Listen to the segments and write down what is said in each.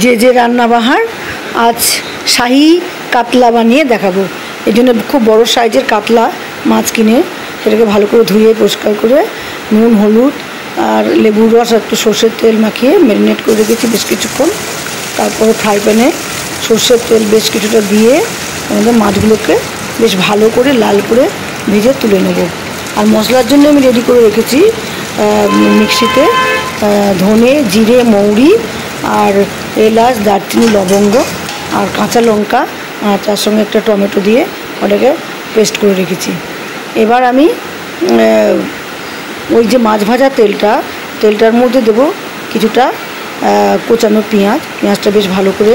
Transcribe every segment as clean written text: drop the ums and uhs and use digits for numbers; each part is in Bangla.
যে রান্নাবাহার আজ শাহী কাতলা বানিয়ে দেখাবো। এই জন্য খুব বড় সাইজের কাতলা মাছ কিনে সেটাকে ভালো করে ধুয়ে পরিষ্কার করে নুন হলুদ আর লেবুর রস একটু সর্ষের তেল মাখিয়ে ম্যারিনেট করে রেখেছি বেশ কিছুক্ষণ। তারপরে ফ্রাই প্যানে সর্ষের তেল বেশ কিছুটা দিয়ে আমাদের মাছগুলোকে বেশ ভালো করে লাল করে ভেজে তুলে নেব। আর মশলার জন্য আমি রেডি করে রেখেছি মিক্সিতে ধনে জিরে মৌরি আর এলাচ দারচিনি লবঙ্গ আর কাঁচা লঙ্কা আর তার সঙ্গে একটা টমেটো দিয়ে ওটাকে পেস্ট করে রেখেছি। এবার আমি ওই যে মাছ ভাজা তেলটার মধ্যে দেবো কিছুটা কোচানো পেঁয়াজটা বেশ ভালো করে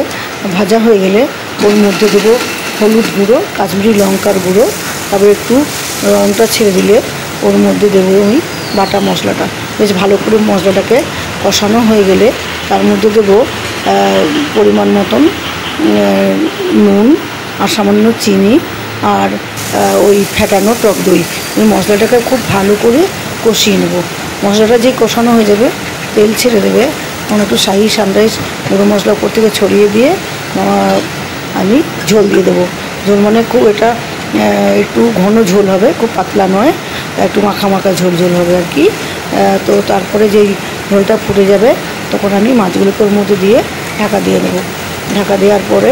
ভাজা হয়ে গেলে ওর মধ্যে দেবো হলুদ গুঁড়ো কাশ্মীরি লঙ্কার গুঁড়ো, তারপরে একটু রঙটা ছেড়ে দিলে ওর মধ্যে দেবো আমি বাটা মশলাটা। বেশ ভালো করে মশলাটাকে কষানো হয়ে গেলে তার মধ্যে দেবো পরিমাণ মতন নুন আর সামান্য চিনি আর ওই ফেটানো টক দই। ওই মশলাটাকে খুব ভালো করে কষিয়ে নেব। মশলাটা যেই কষানো হয়ে যাবে তেল ছেড়ে দেবে, তখন একটু শাহি সানরাইজ গুঁড়ো মশলা উপর থেকে ছড়িয়ে দিয়ে আমি ঝোল দিয়ে দেবো। ঝোল মানে খুব এটা একটু ঘন ঝোল হবে, খুব পাতলা নয়, একটু মাখা মাখা ঝোল হবে আর কি। তো তারপরে যেই ঝোলটা ফুটে যাবে তখন আমি মাছগুলোকে ওর মধ্যে দিয়ে ঢাকা দিয়ে দেবো। ঢাকা দেওয়ার পরে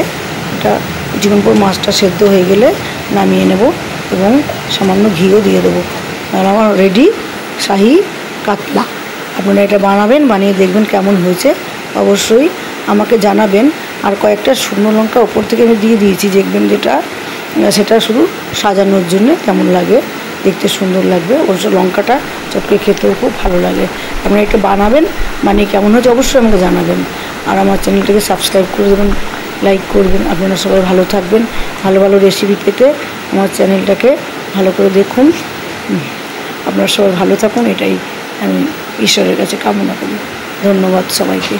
এটা কিছুক্ষণ পর মাছটা সেদ্ধ হয়ে গেলে নামিয়ে নেব এবং সামান্য ঘিও দিয়ে দেবো। আর আমার রেডি শাহী কাতলা। আপনারা এটা বানাবেন, বানিয়ে দেখবেন কেমন হয়েছে, অবশ্যই আমাকে জানাবেন। আর কয়েকটা শুকনো লঙ্কা ওপর থেকে আমি দিয়ে দিয়েছি, দেখবেন সেটা শুধু সাজানোর জন্য কেমন লাগে, দেখতে সুন্দর লাগবে। অবশ্য লঙ্কাটা চটকে খেতেও খুব ভালো লাগে। আপনারা এটা বানাবেন, বানিয়ে কেমন হয়েছে অবশ্যই আমাকে জানাবেন। আর আমার চ্যানেলটাকে সাবস্ক্রাইব করে দেবেন, লাইক করবেন। আপনারা সবাই ভালো থাকবেন। ভালো ভালো রেসিপি পেতে আমার চ্যানেলটাকে ভালো করে দেখুন। আপনারা সবাই ভালো থাকুন, এটাই আমি ঈশ্বরের কাছে কামনা করি। ধন্যবাদ সবাইকে।